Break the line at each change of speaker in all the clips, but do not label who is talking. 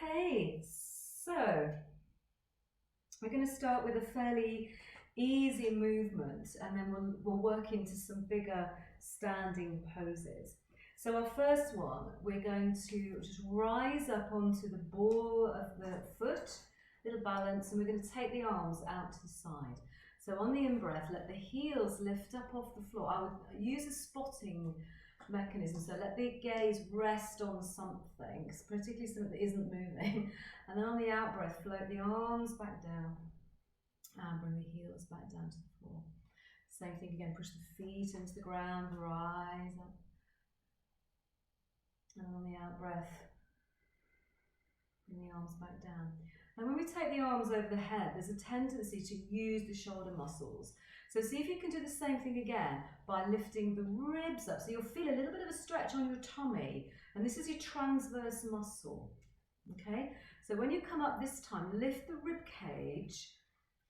Okay, so we're going to start with a fairly easy movement, and then we'll work into some bigger standing poses. So our first one, we're going to just rise up onto the ball of the foot, little balance, and we're going to take the arms out to the side. So on the in-breath, let the heels lift up off the floor. I would use a spotting mechanism, so let the gaze rest on something, particularly something that isn't moving, and then on the out-breath, float the arms back down and bring the heels back down to the floor. Same thing again, push the feet into the ground, rise up, and on the out-breath, bring the arms back down. And when we take the arms over the head, there's a tendency to use the shoulder muscles. So see if you can do the same thing again by lifting the ribs up. So you'll feel a little bit of a stretch on your tummy, and this is your transverse muscle. Okay, so when you come up this time, lift the rib cage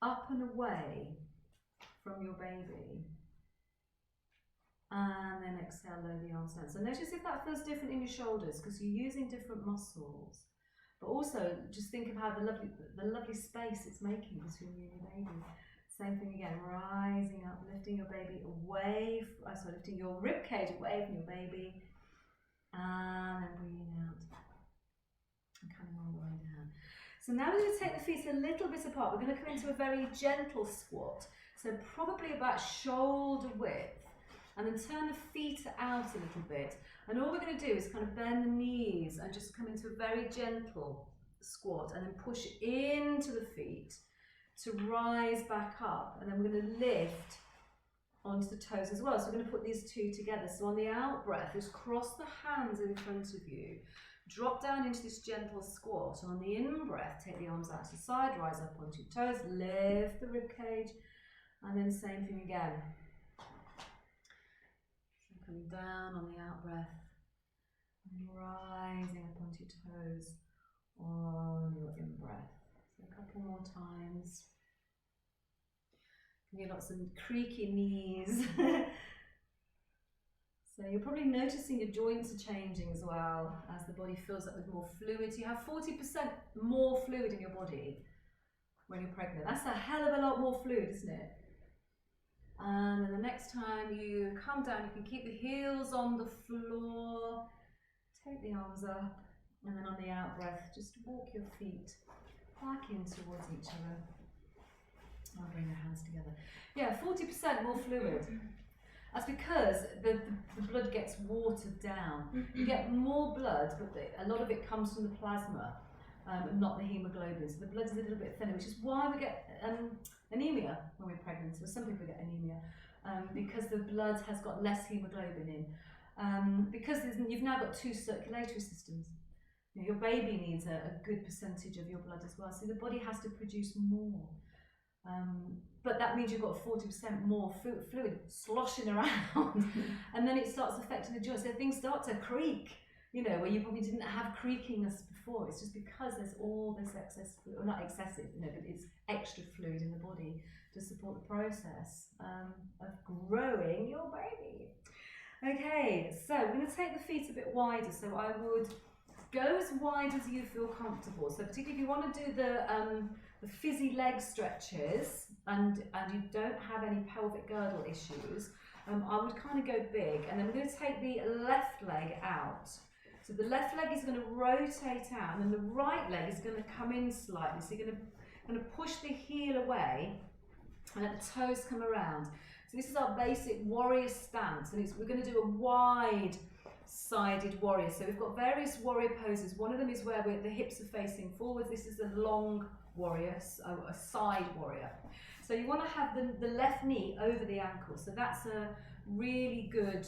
up and away from your baby. And then exhale, lower the arms down. So notice if that feels different in your shoulders, because you're using different muscles. But also just think of how the lovely space it's making between you and your baby. Same thing again, rising up, lifting your baby away, lifting your rib cage away from your baby, and then breathing out and coming all the way down. So now we're going to take the feet a little bit apart. We're going to come into a very gentle squat, so probably about shoulder width, and then turn the feet out a little bit. And all we're going to do is kind of bend the knees and just come into a very gentle squat, and then push into the feet to rise back up, and then we're going to lift onto the toes as well. So we're going to put these two together. So on the out breath, just cross the hands in front of you, drop down into this gentle squat, and on the in breath, take the arms out to the side, rise up onto your toes, lift the rib cage, and then same thing again. So coming down on the out breath, and rising up onto your toes on your in breath. So a couple more times. You get lots of creaky knees. So you're probably noticing your joints are changing as well as the body fills up with more fluid. You have 40% more fluid in your body when you're pregnant. That's a hell of a lot more fluid, isn't it? And then the next time you come down, you can keep the heels on the floor, take the arms up, and then on the out breath, just walk your feet back in towards each other. I'll bring your hands together. Yeah, 40% more fluid. That's because the blood gets watered down. You get more blood, but a lot of it comes from the plasma, not the hemoglobin. So the blood is a little bit thinner, which is why we get anemia when we're pregnant. So some people get anemia because the blood has got less hemoglobin in. Because you've now got two circulatory systems. You know, your baby needs a good percentage of your blood as well, so the body has to produce more. But that means you've got 40% more fluid sloshing around, and then it starts affecting the joints. So things start to creak, you know, where you probably didn't have creakiness before. It's just because there's all this excess fluid, or not excessive, you know, but it's extra fluid in the body to support the process of growing your baby. Okay, so we're going to take the feet a bit wider. So I would go as wide as you feel comfortable. So particularly if you want to do the fizzy leg stretches and you don't have any pelvic girdle issues, I would kind of go big. And then we're going to take the left leg out. So the left leg is going to rotate out, and then the right leg is going to come in slightly. So you're going to push the heel away and let the toes come around. So this is our basic warrior stance, and we're going to do a wide sided warrior. So we've got various warrior poses. One of them is where the hips are facing forwards. This is a long warrior, a side warrior. So you want to have the left knee over the ankle. So that's a really good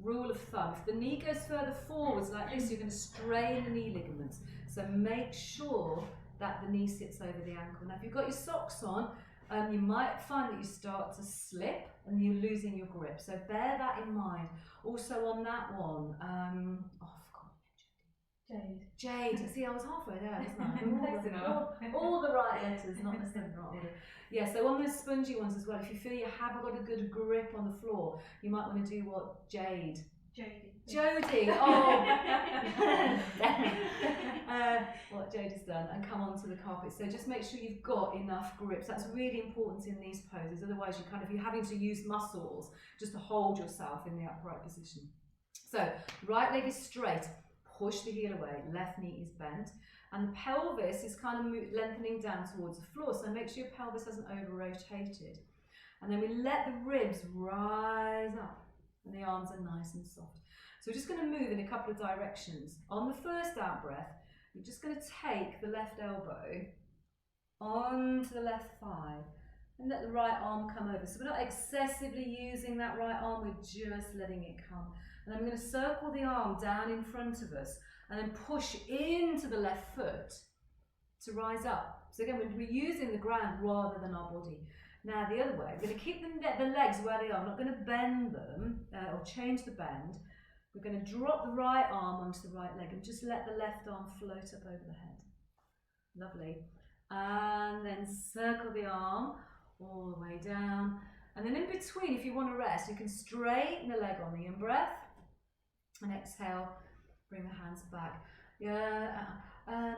rule of thumb. If the knee goes further forwards like this, you're going to strain the knee ligaments. So make sure that the knee sits over the ankle. Now if you've got your socks on, you might find that you start to slip and you're losing your grip. So bear that in mind. Also on that one, Jade. See, I was halfway there, wasn't I? all the right letters, not necessarily the wrong order. Yeah, so on those spongy ones as well, if you feel you haven't got a good grip on the floor, you might want to do what Jodie. Oh, done and come onto the carpet. So just make sure you've got enough grips. That's really important in these poses. Otherwise, you're having to use muscles just to hold yourself in the upright position. So right leg is straight. Push the heel away. Left knee is bent. And the pelvis is kind of lengthening down towards the floor. So make sure your pelvis hasn't over-rotated. And then we let the ribs rise up. And the arms are nice and soft. So we're just going to move in a couple of directions. On the first out breath, you're just going to take the left elbow onto the left thigh and let the right arm come over. So we're not excessively using that right arm, we're just letting it come. And then we're going to circle the arm down in front of us and then push into the left foot to rise up. So again, we're using the ground rather than our body. Now the other way, we're going to keep the legs where they are. I'm not going to bend them or change the bend. We're going to drop the right arm onto the right leg and just let the left arm float up over the head. Lovely. And then circle the arm all the way down. And then in between, if you want to rest, you can straighten the leg on the in-breath. And exhale, bring the hands back. Yeah,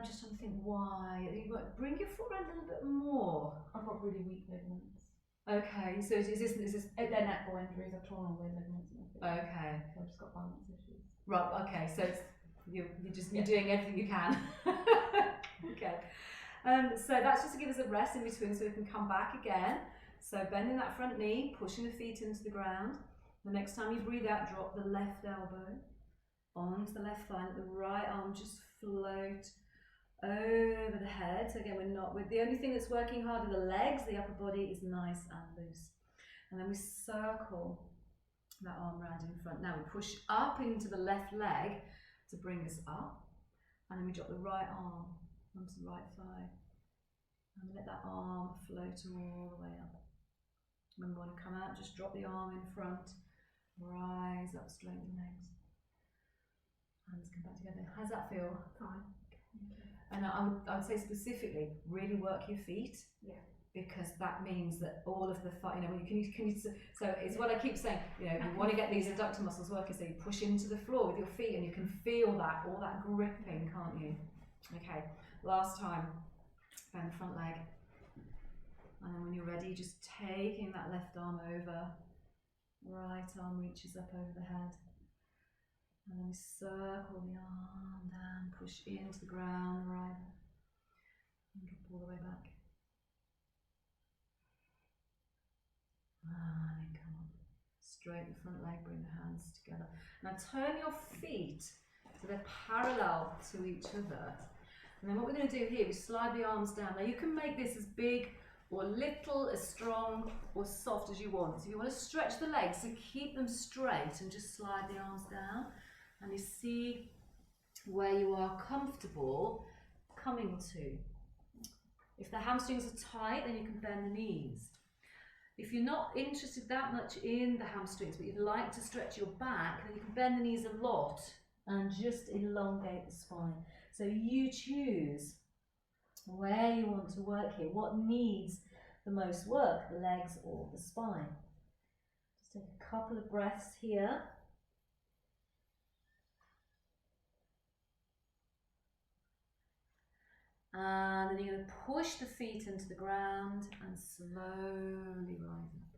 just trying to think why. Bring your foot around a little bit more.
I've got really weak ligaments.
Okay, so is this
They're neck ball injuries. I've torn all the ligaments in my feet.
Okay.
So I've just got balance issues.
Right, okay, so you're doing everything you can. Okay. So that's just to give us a rest in between so we can come back again. So bending that front knee, pushing the feet into the ground. The next time you breathe out, drop the left elbow onto the left thigh, let the right arm just float over the head. So again, the only thing that's working hard are the legs, the upper body is nice and loose. And then we circle that arm round in front. Now we push up into the left leg to bring us up. And then we drop the right arm onto the right thigh. And let that arm float all the way up. When we want to come out, just drop the arm in front, rise up, straighten the legs. Hands come back together. How's that feel?
Fine.
And I would say specifically, really work your feet.
Yeah.
Because that means that all of the so it's what I keep saying, you want to get these adductor muscles working, so you push into the floor with your feet and you can feel that, all that gripping, can't you? Okay, last time, bend the front leg. And then when you're ready, just taking that left arm over, right arm reaches up over the head. And then we circle the arm down, push into the ground, right, and drop all the way back. And then come on, straighten the front leg, bring the hands together. Now turn your feet so they're parallel to each other. And then what we're going to do here is slide the arms down. Now you can make this as big or little, as strong or soft as you want. So if you want to stretch the legs, so keep them straight and just slide the arms down. And you see where you are comfortable coming to. If the hamstrings are tight, then you can bend the knees. If you're not interested that much in the hamstrings, but you'd like to stretch your back, then you can bend the knees a lot and just elongate the spine. So you choose where you want to work here, what needs the most work, the legs or the spine. Just take a couple of breaths here. And then you're going to push the feet into the ground and slowly rise up.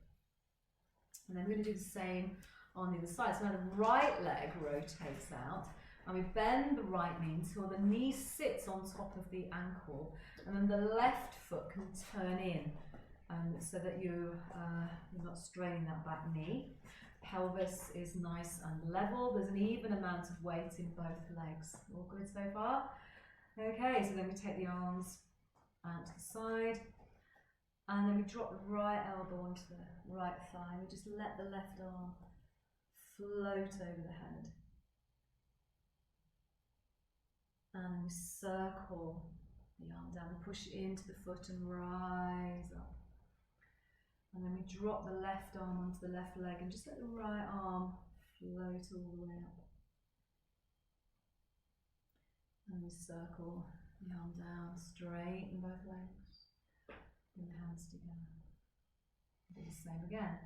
And then we're going to do the same on the other side. So now the right leg rotates out and we bend the right knee until the knee sits on top of the ankle, and then the left foot can turn in so that you're not straining that back knee. Pelvis is nice and level. There's an even amount of weight in both legs. All good so far? Okay, so then we take the arms out to the side, and then we drop the right elbow onto the right thigh. We just let the left arm float over the head. And we circle the arm down, we push into the foot and rise up. And then we drop the left arm onto the left leg and just let the right arm float all the way up. And we circle the arm down, straighten both legs, bring the hands together. Do the same again.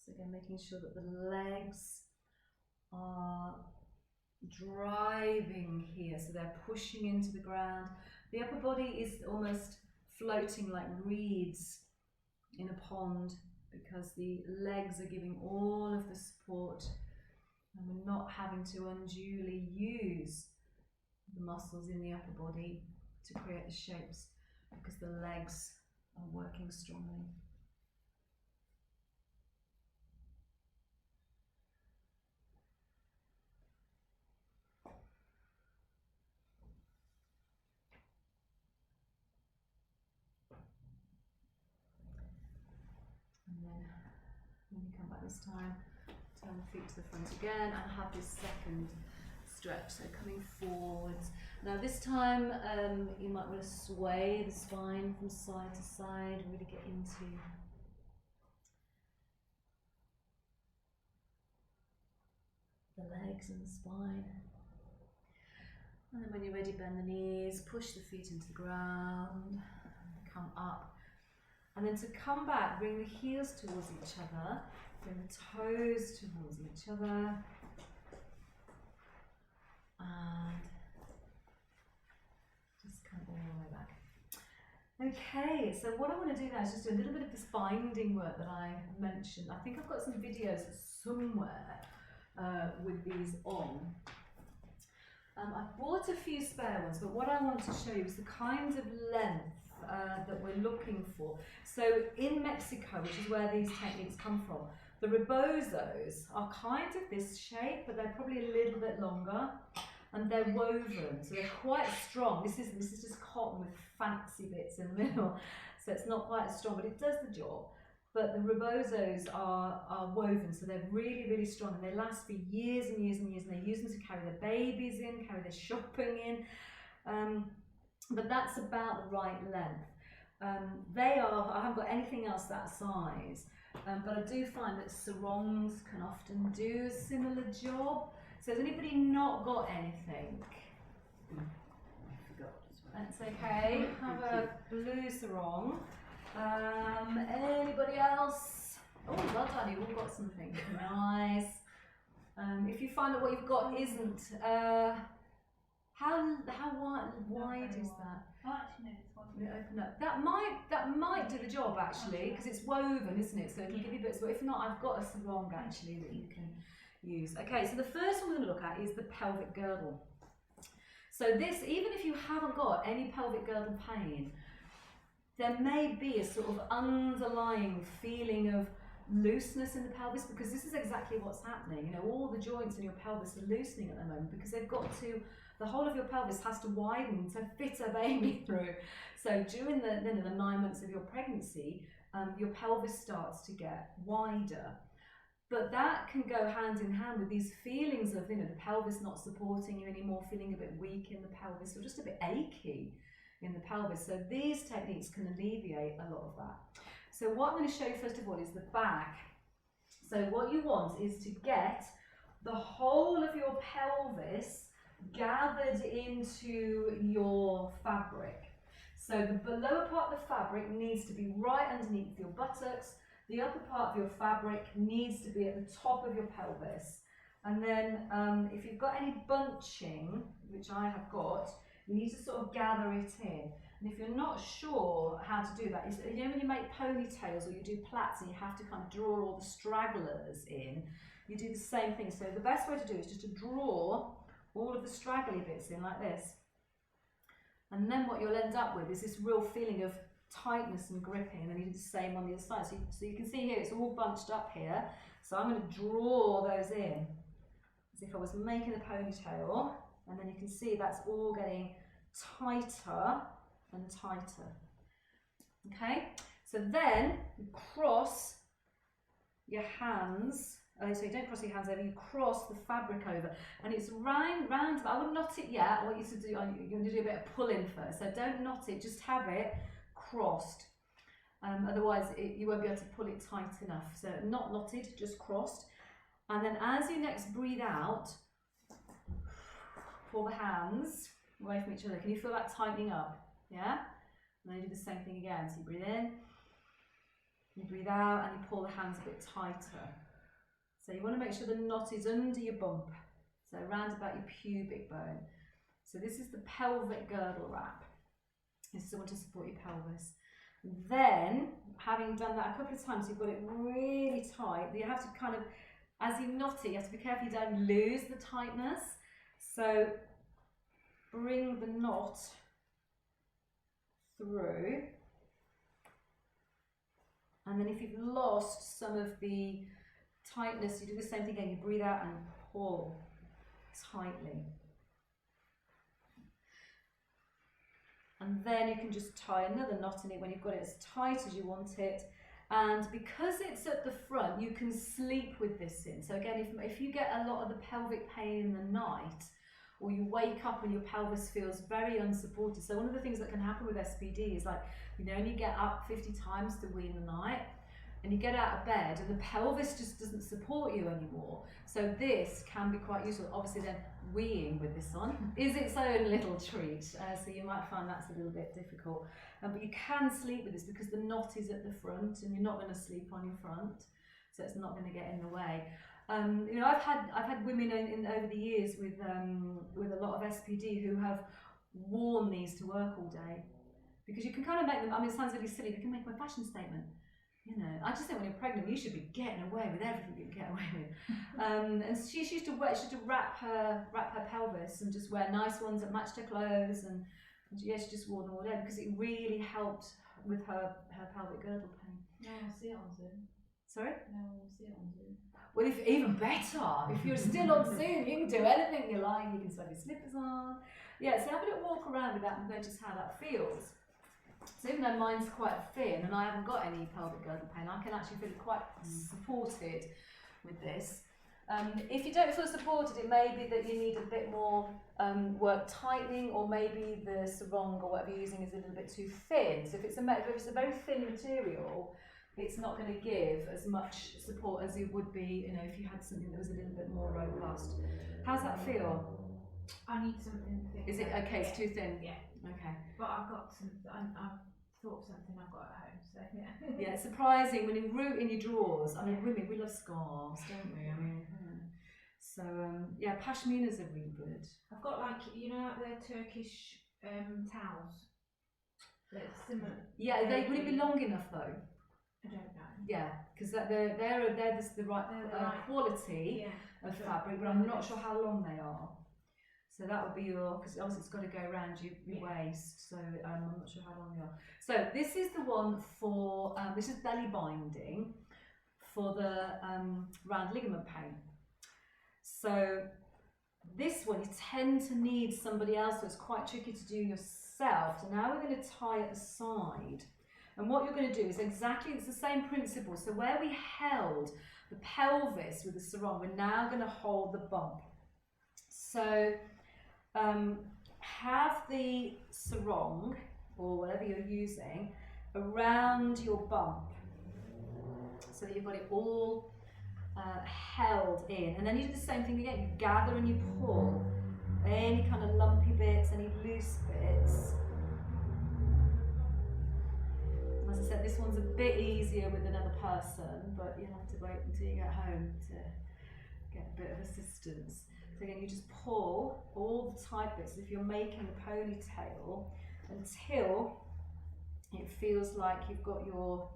So again, making sure that the legs are driving here, so they're pushing into the ground. The upper body is almost floating like reeds in a pond because the legs are giving all of the support, and we're not having to unduly use the muscles in the upper body to create the shapes because the legs are working strongly. And then when you come back this time, turn the feet to the front again and have this second stretch, so coming forwards. Now this time you might want to sway the spine from side to side, really get into the legs and the spine. And then when you're ready, bend the knees, push the feet into the ground, come up. And then to come back, bring the heels towards each other, bring the toes towards each other. And just come all the way back. Okay, so what I want to do now is just do a little bit of this binding work that I mentioned. I think I've got some videos somewhere with these on. I've bought a few spare ones, but what I want to show you is the kind of length that we're looking for. So in Mexico, which is where these techniques come from, the rebozos are kind of this shape, but they're probably a little bit longer, and they're woven, so they're quite strong. This is just cotton with fancy bits in the middle, so it's not quite as strong, but it does the job. But the rebozos are woven, so they're really, really strong, and they last for years and years and years, and they use them to carry their babies in, carry their shopping in. But that's about the right length. I haven't got anything else that size, but I do find that sarongs can often do a similar job. So has anybody not got anything?
I forgot.
That's okay. Have a blue sarong. Anybody else? Oh, well done, you've all got something. Nice. If you find that what you've got isn't, how wide is that?
Oh, actually, no, it's one.
Open up. That might do the job actually, because it's woven, isn't it? So it'll give you bits. But if not, I've got a sarong actually that you can use. Okay, so the first one we're going to look at is the pelvic girdle. So this, even if you haven't got any pelvic girdle pain, there may be a sort of underlying feeling of looseness in the pelvis, because this is exactly what's happening. You know, all the joints in your pelvis are loosening at the moment because they've got to, the whole of your pelvis has to widen to fit a baby through. So during the 9 months of your pregnancy, your pelvis starts to get wider. But that can go hand in hand with these feelings of, you know, the pelvis not supporting you anymore, feeling a bit weak in the pelvis, or just a bit achy in the pelvis. So these techniques can alleviate a lot of that. So what I'm going to show you first of all is the back. So what you want is to get the whole of your pelvis gathered into your fabric. So the lower part of the fabric needs to be right underneath your buttocks. The upper part of your fabric needs to be at the top of your pelvis. And then if you've got any bunching, which I have got, you need to sort of gather it in. And if you're not sure how to do that, you know when you make ponytails or you do plaits and you have to kind of draw all the stragglers in, you do the same thing. So the best way to do it is just to draw all of the straggly bits in like this. And then what you'll end up with is this real feeling of tightness and gripping, and then you do the same on the other side. So you can see here it's all bunched up here. So I'm going to draw those in as if I was making a ponytail, and then you can see that's all getting tighter and tighter. Okay, so then you cross your hands. So you don't cross your hands over, you cross the fabric over, and it's round. I wouldn't knot it yet. I want you to do, you're going to do a bit of pulling first. So don't knot it, just have it crossed. Otherwise you won't be able to pull it tight enough. So not knotted, just crossed. And then as you next breathe out, pull the hands away from each other. Can you feel that tightening up? Yeah? And then you do the same thing again. So you breathe in, You breathe out and you pull the hands a bit tighter. So you want to make sure the knot is under your bump, so around about your pubic bone. So this is the pelvic girdle wrap. This is the one to support your pelvis. Then, having done that a couple of times, you've got it really tight. You have to kind of, as you knot it, you have to be careful you don't lose the tightness. So bring the knot through. And then if you've lost some of the tightness, you do the same thing again. You breathe out and pull tightly. And then you can just tie another knot in it when you've got it as tight as you want it. And because it's at the front, you can sleep with this in. So again, if you get a lot of the pelvic pain in the night, or you wake up and your pelvis feels very unsupported. So one of the things that can happen with SPD is like, you know, you get up 50 times to wee in the night, and you get out of bed and the pelvis just doesn't support you anymore. So this can be quite useful. Obviously then weeing with this on is its own little treat. So you might find that's a little bit difficult. But you can sleep with this because the knot is at the front and you're not going to sleep on your front. So it's not going to get in the way. You know, I've had women over the years with a lot of SPD who have worn these to work all day, because you can kind of make them, I mean, it sounds really silly, you can make them a fashion statement. You know, I just think when you're pregnant, you should be getting away with everything you can get away with. And she used to wrap her pelvis and just wear nice ones that matched her clothes, and yeah, she just wore them all day because it really helped with her pelvic girdle pain.
No, I'll see it on Zoom.
Sorry?
No, we'll see it on Zoom.
Well, even better, if you're still on Zoom, you can do anything you like. You can sew your slippers on. Yeah, so have a little walk around with that and notice how that feels. So even though mine's quite thin and I haven't got any pelvic girdle pain, I can actually feel quite supported with this. If you don't feel supported, it may be that you need a bit more work tightening, or maybe the sarong or whatever you're using is a little bit too thin. So if it's a very thin material, it's not going to give as much support as it would be, you know, if you had something that was a little bit more robust. How's that feel?
I need something thick.
Is it okay? It's too thin.
Yeah.
Okay.
But I've got some. I've thought of something I've got at home. So yeah.
Yeah, it's surprising when you root in your drawers. I mean, women, we love scarves, don't we? So yeah, pashminas are really good.
I've got, like, you know, like the Turkish towels. That's similar.
Yeah, would it be long enough though?
I don't know.
Yeah, because they're the right quality of fabric, but I'm not sure how long they are. So that would be because obviously it's got to go around your waist, so I'm not sure how long they are. So this is the one for, this is belly binding for the round ligament pain. So this one you tend to need somebody else, so it's quite tricky to do yourself. So now we're going to tie at the side. And what you're going to do is it's the same principle. So where we held the pelvis with the sarong, we're now going to hold the bump. So have the sarong, or whatever you're using, around your bump, so that you've got it all held in. And then you do the same thing again. You gather and you pull any kind of lumpy bits, any loose bits. As I said, this one's a bit easier with another person, but you'll have to wait until you get home to get a bit of assistance. So again, you just pull all the tight bits, if you're making a ponytail, until it feels like you've got your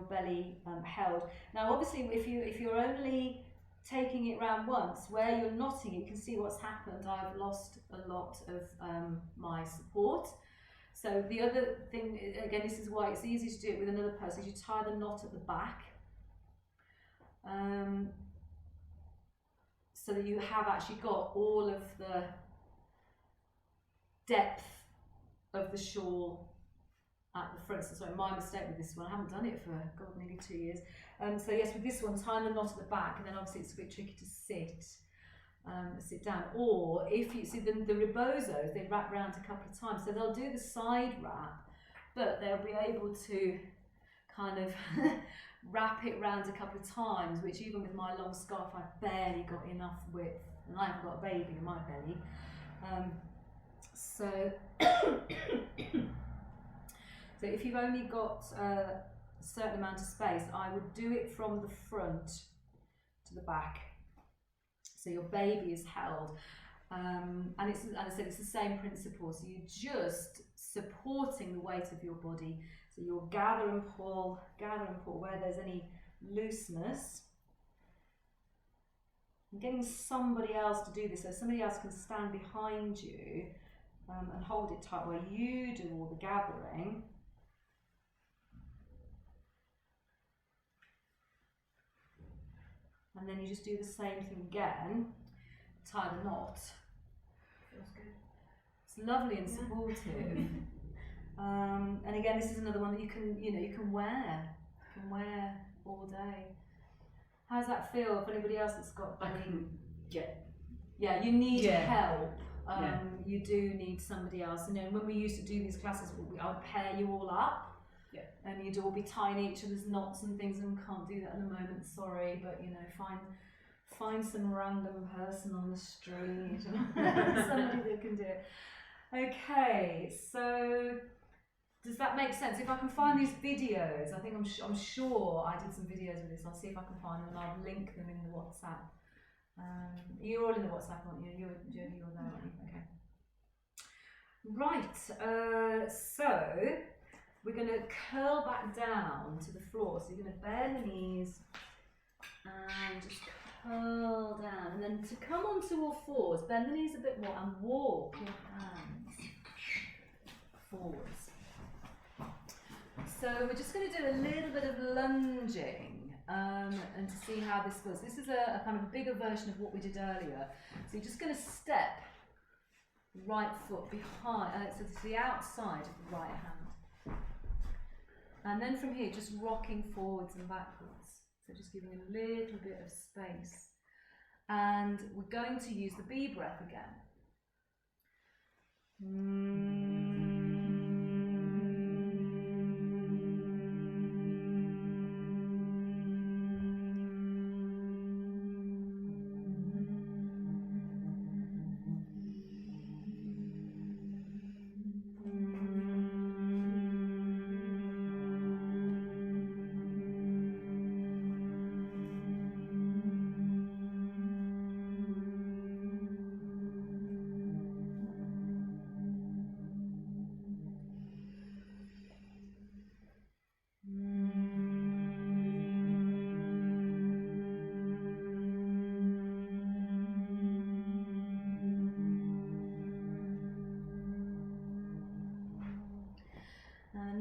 belly held. Now obviously if you're only taking it round once, where you're knotting it, you can see what's happened. I've lost a lot of my support. So the other thing, again, this is why it's easy to do it with another person, is you tie the knot at the back, so that you have actually got all of the depth of the shawl at the front. So sorry, my mistake with this one, I haven't done it for, God, nearly 2 years. So yes, with this one, tying the knot at the back, and then obviously it's a bit tricky to sit down. Or if you see the Rebozos, they wrap round a couple of times, so they'll do the side wrap, but they'll be able to kind of wrap it round a couple of times, which even with my long scarf, I barely got enough width, and I haven't got a baby in my belly. So if you've only got a certain amount of space, I would do it from the front to the back. So your baby is held. And it's, as I said, it's the same principle. So you're just supporting the weight of your body. So you'll gather and pull where there's any looseness. And getting somebody else to do this, so somebody else can stand behind you and hold it tight while you do all the gathering. And then you just do the same thing again, tie the knot.
Feels good.
It's lovely and supportive. And again, this is another one that you can wear all day. How does that feel? If anybody else that's got
I
belly?
can get.
Yeah, you need
Yeah.
help.
Yeah.
You do need somebody else. And when we used to do these classes, I would pair you all up.
Yeah.
And you'd all be tying each other's knots and things, and we can't do that at the moment, sorry, but find some random person on the street, somebody that can do it. Okay, so does that make sense? If I can find these videos, I think I'm sure I did some videos with this. I'll see if I can find them and I'll link them in the WhatsApp. You're all in the WhatsApp, aren't you? You're there, aren't you? Okay. Right, so we're going to curl back down to the floor. So you're going to bend the knees and just curl down. And then to come onto all fours, bend the knees a bit more and walk your hands forwards. So we're just going to do a little bit of lunging and to see how this feels. This is a kind of bigger version of what we did earlier. So you're just going to step right foot behind, so to the outside of the right hand. And then from here, just rocking forwards and backwards. So just giving a little bit of space. And we're going to use the B breath again.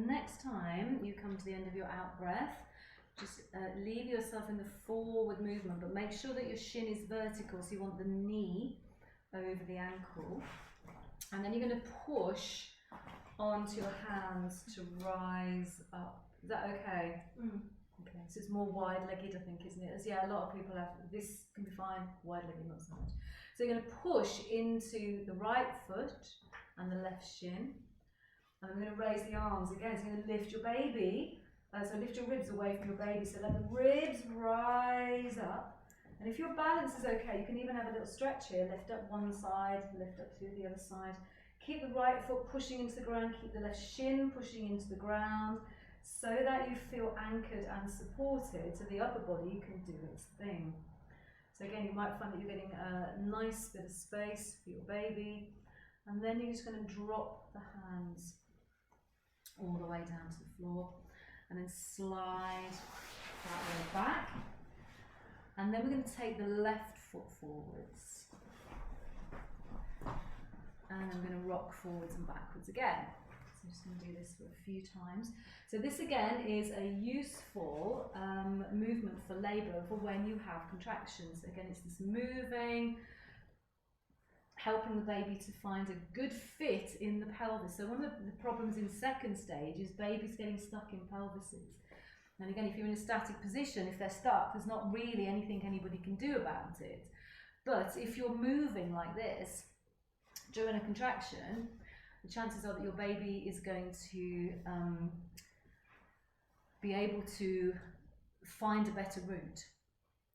Next time you come to the end of your out breath, just leave yourself in the forward movement, but make sure that your shin is vertical, so you want the knee over the ankle. And then you're going to push onto your hands to rise up. Is that okay? Okay, so it's more wide-legged, I think, isn't it? As yeah, a lot of people have, this can be fine, wide-legged, not so much. So you're going to push into the right foot and the left shin. And I'm going to raise the arms again. So you're going to lift your baby. So lift your ribs away from your baby. So let the ribs rise up. And if your balance is okay, you can even have a little stretch here. Lift up one side, lift up to the other side. Keep the right foot pushing into the ground. Keep the left shin pushing into the ground so that you feel anchored and supported so the upper body can do its thing. So again, you might find that you're getting a nice bit of space for your baby. And then you're just going to drop the hands all the way down to the floor and then slide that way back, and then we're going to take the left foot forwards and I'm going to rock forwards and backwards again. So I'm just going to do this for a few times. So this again is a useful movement for labour, for when you have contractions. Again, it's this moving, helping the baby to find a good fit in the pelvis. So one of the problems in second stage is babies getting stuck in pelvises. And again, if you're in a static position, if they're stuck, there's not really anything anybody can do about it. But if you're moving like this during a contraction, the chances are that your baby is going to be able to find a better route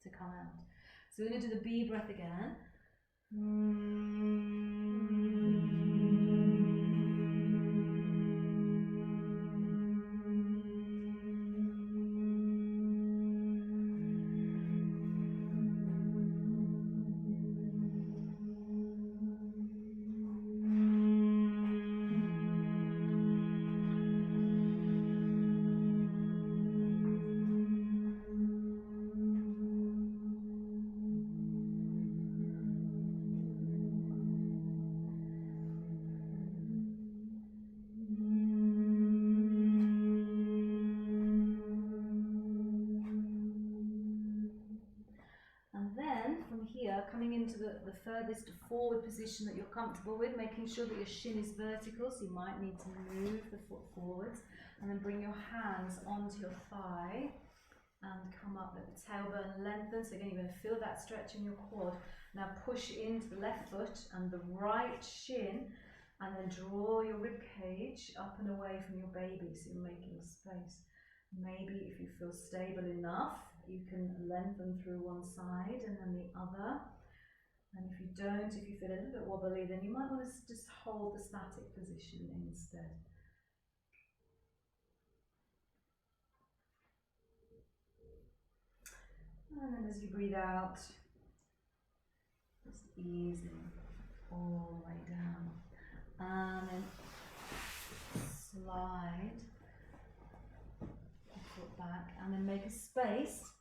to come out. So we're going to do the B breath again. here, coming into the furthest forward position that you're comfortable with, making sure that your shin is vertical, so you might need to move the foot forwards, and then bring your hands onto your thigh and come up, let the tailbone lengthen. So again, you're going to feel that stretch in your quad. Now push into the left foot and the right shin, and then draw your rib cage up and away from your baby, so you're making space. Maybe if you feel stable enough, you can lengthen through one side and then the other. And if you don't, if you feel a little bit wobbly, then you might want to just hold the static position instead. And then as you breathe out, just easing all the way down. And then slide the foot back, and then make a space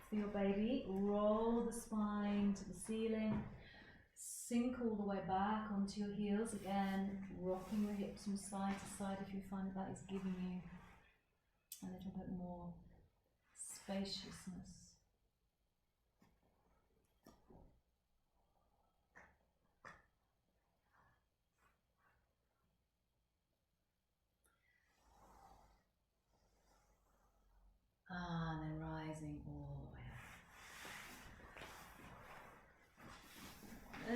for your baby. Roll the spine to the ceiling. Sink all the way back onto your heels. Again, rocking your hips from side to side if you find that is giving you a little bit more spaciousness. And then rising all the way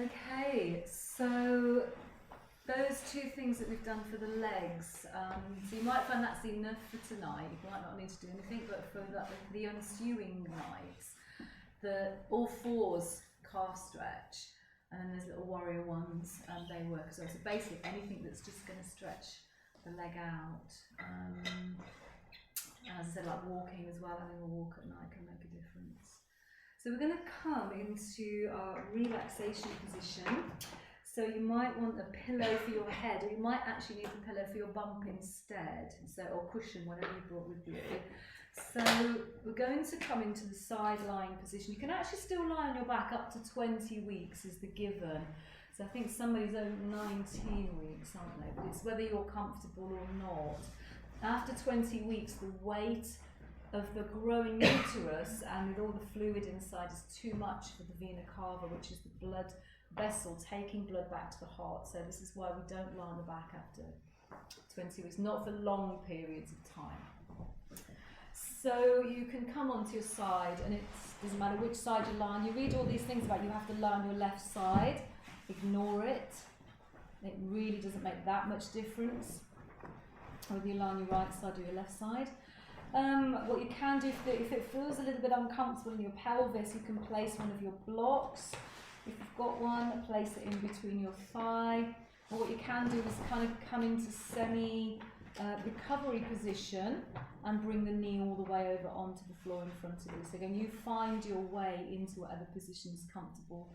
up. Okay, so those two things that we've done for the legs, so you might find that's enough for tonight. You might not need to do anything, but for the ensuing nights, the all fours calf stretch, and then there's little warrior ones, and they work as well. So basically anything that's just going to stretch the leg out. As I said, like walking as well, having a walk at night can make a difference. So we're going to come into our relaxation position. So you might want a pillow for your head, or you might actually need a pillow for your bump instead, or cushion, whatever you brought with you. So we're going to come into the side lying position. You can actually still lie on your back up to 20 weeks is the given. So I think somebody's over 19 weeks, aren't they? But it's whether you're comfortable or not. After 20 weeks, the weight of the growing uterus and with all the fluid inside is too much for the vena cava, which is the blood vessel taking blood back to the heart. So this is why we don't lie on the back after 20 weeks, not for long periods of time. So you can come onto your side, and it doesn't matter which side you lie on. You read all these things about you have to lie on your left side. Ignore it. It really doesn't make that much difference whether you lie on your right side or your left side. What you can do, if it feels a little bit uncomfortable in your pelvis, you can place one of your blocks. If you've got one, place it in between your thigh. Or what you can do is kind of come into semi-recovery position and bring the knee all the way over onto the floor in front of you. So again, you find your way into whatever position is comfortable.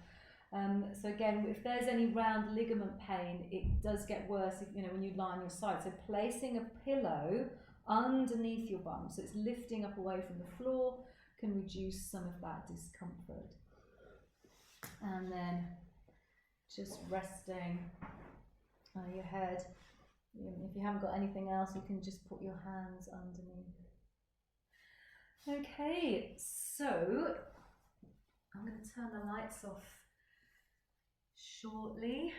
So again, if there's any round ligament pain, it does get worse if, when you lie on your side. So placing a pillow underneath your bum, so it's lifting up away from the floor, can reduce some of that discomfort. And then just resting your head. If you haven't got anything else, you can just put your hands underneath. Okay, so I'm going to turn the lights off shortly.